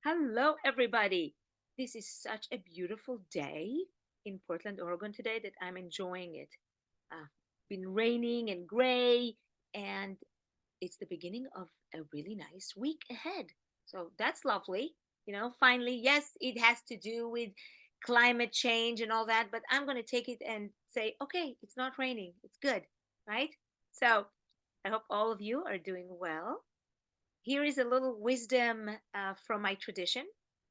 Hello, everybody. This is such a beautiful day in Portland, Oregon today that I'm enjoying it. Uh, been raining and gray, and it's the beginning of a really nice week ahead. So that's lovely. Finally, yes, it has to do with climate change and all that, but I'm going to take it and say, okay, it's not raining. It's good, right? So I hope all of you are doing well. Here is a little wisdom from my tradition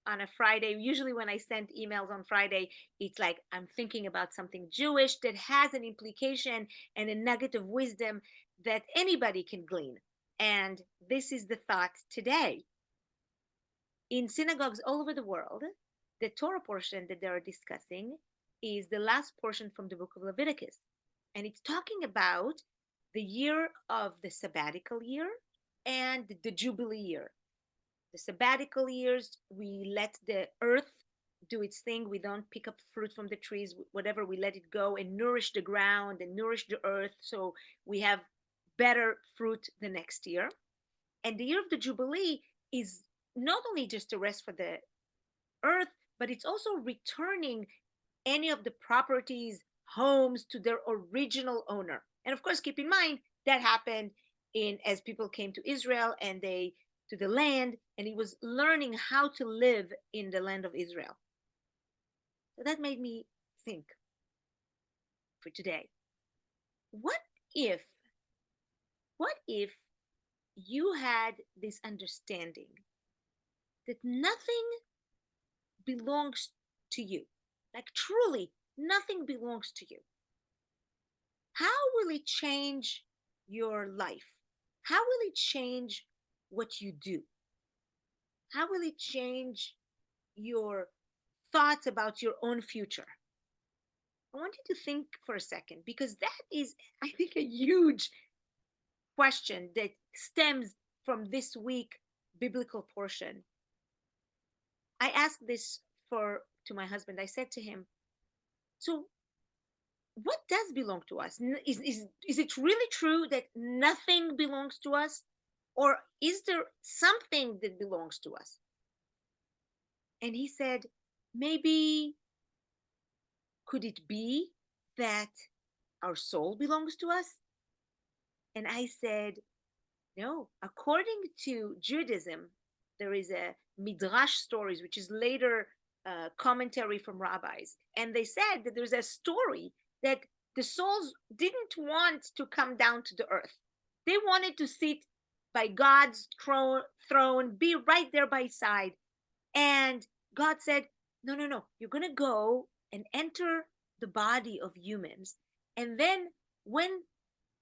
on a Friday. Usually, when I send emails on Friday, it's like I'm thinking about something Jewish that has an implication and a nugget of wisdom that anybody can glean. And this is the thought today. In synagogues all over the world, the Torah portion that they are discussing is the last portion from the book of Leviticus. And it's talking about the year of the sabbatical year and the Jubilee year. The sabbatical years, we let the earth do its thing. We don't pick up fruit from the trees, whatever, we let it go and nourish the ground and nourish the earth so we have better fruit the next year. And the year of the Jubilee is not only just a rest for the earth, but it's also returning any of the properties, homes to their original owner. And of course, keep in mind that happened in as people came to Israel and they to the land, and he was learning how to live in the land of Israel. So that made me think for today. What if what if you had this understanding that nothing belongs to you? Like truly, nothing belongs to you. How will it change your life? How will it change what you do? How will it change your thoughts about your own future? I want you to think for a second because that is, I think, a huge question that stems from this week biblical portion. I asked this for to my husband. I said to him, "So, what does belong to us? Is it really true that nothing belongs to us, or is there something that belongs to us?" And he said, "Maybe could it be that our soul belongs to us?" And I said, "No. According to Judaism, there is a midrash stories, which is later commentary from rabbis, and they said that there's a story that the souls didn't want to come down to the earth. They wanted to sit by God's throne, be right there by his side. And God said, no, no, no, you're going to go and enter the body of humans. And then when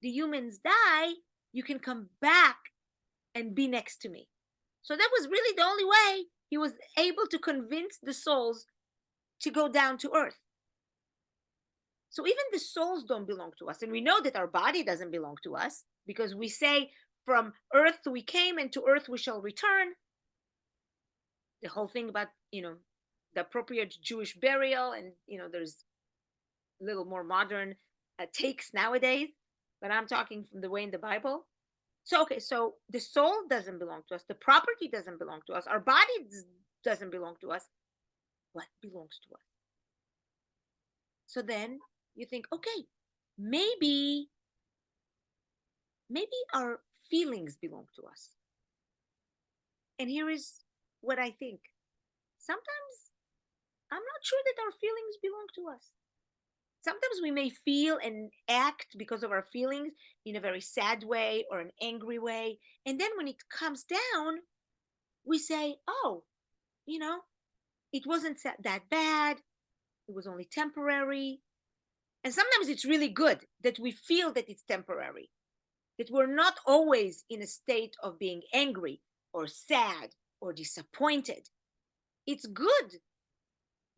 the humans die, you can come back and be next to me." So that was really the only way he was able to convince the souls to go down to earth. So even the souls don't belong to us. And we know that our body doesn't belong to us because we say, from earth we came and to earth we shall return. The whole thing about, the appropriate Jewish burial, and, there's a little more modern takes nowadays, but I'm talking from the way in the Bible. So, okay, so the soul doesn't belong to us, the property doesn't belong to us, our body doesn't belong to us. What belongs to us? So then you think, okay, maybe maybe our feelings belong to us. And here is what I think. Sometimes I'm not sure that our feelings belong to us. Sometimes we may feel and act because of our feelings in a very sad way or an angry way. And then when it comes down, we say, oh, you know, it wasn't that bad. It was only temporary. And sometimes it's really good that we feel that it's temporary, that we're not always in a state of being angry or sad or disappointed. It's good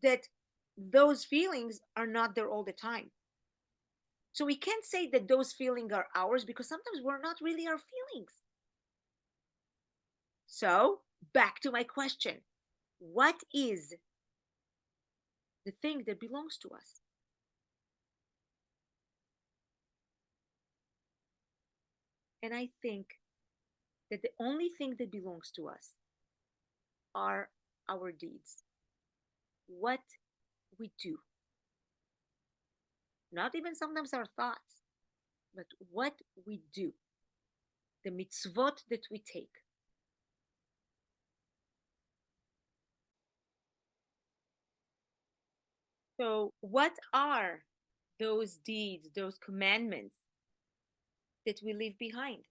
that those feelings are not there all the time. So we can't say that those feelings are ours because sometimes we're not really our feelings. So back to my question. What is the thing that belongs to us? And I think that the only thing that belongs to us are our deeds, what we do, not even sometimes our thoughts, but what we do, the mitzvot that we take. So, what are those deeds, those commandments that we leave behind?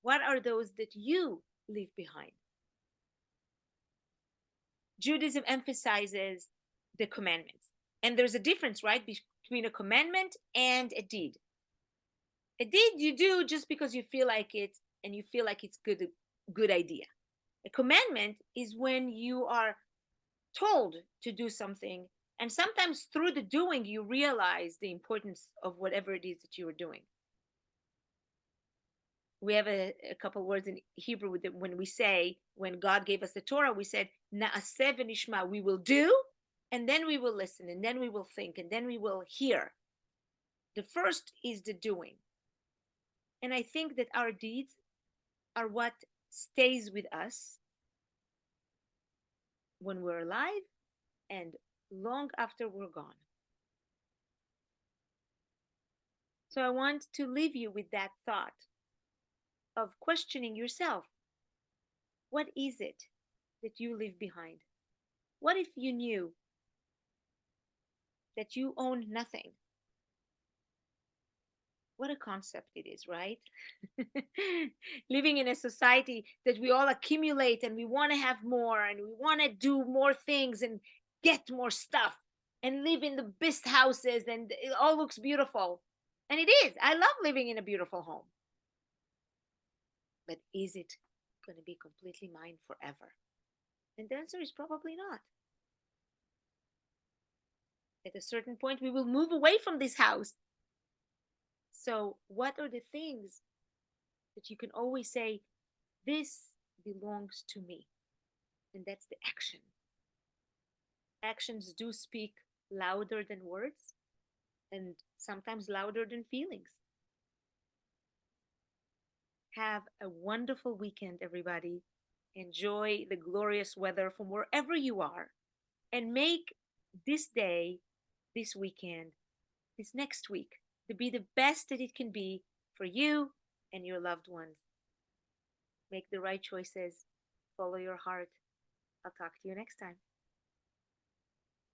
What are those that you leave behind? Judaism emphasizes the commandments. And there's a difference, right, between a commandment and a deed. A deed you do just because you feel like it and you feel like it's good idea. A commandment is when you are told to do something, and sometimes through the doing you realize the importance of whatever it is that you are doing. We have a couple words in Hebrew when we say, when God gave us the Torah, we said na'aseh v'nishma, we will do, and then we will listen, and then we will think, and then we will hear. The first is the doing. And I think that our deeds are what stays with us when we're alive and long after we're gone. So I want to leave you with that thought of questioning yourself. What is it that you leave behind? What if you knew that you own nothing? What a concept it is, right? Living in a society that we all accumulate and we want to have more and we want to do more things and get more stuff and live in the best houses and it all looks beautiful. And it is. I love living in a beautiful home. But is it going to be completely mine forever? And the answer is probably not. At a certain point, we will move away from this house. So, what are the things that you can always say, this belongs to me? And that's the action. Actions do speak louder than words and sometimes louder than feelings. Have a wonderful weekend, everybody. Enjoy the glorious weather from wherever you are and make this day, this weekend, this next week to be the best that it can be for you and your loved ones. Make the right choices. Follow your heart. I'll talk to you next time.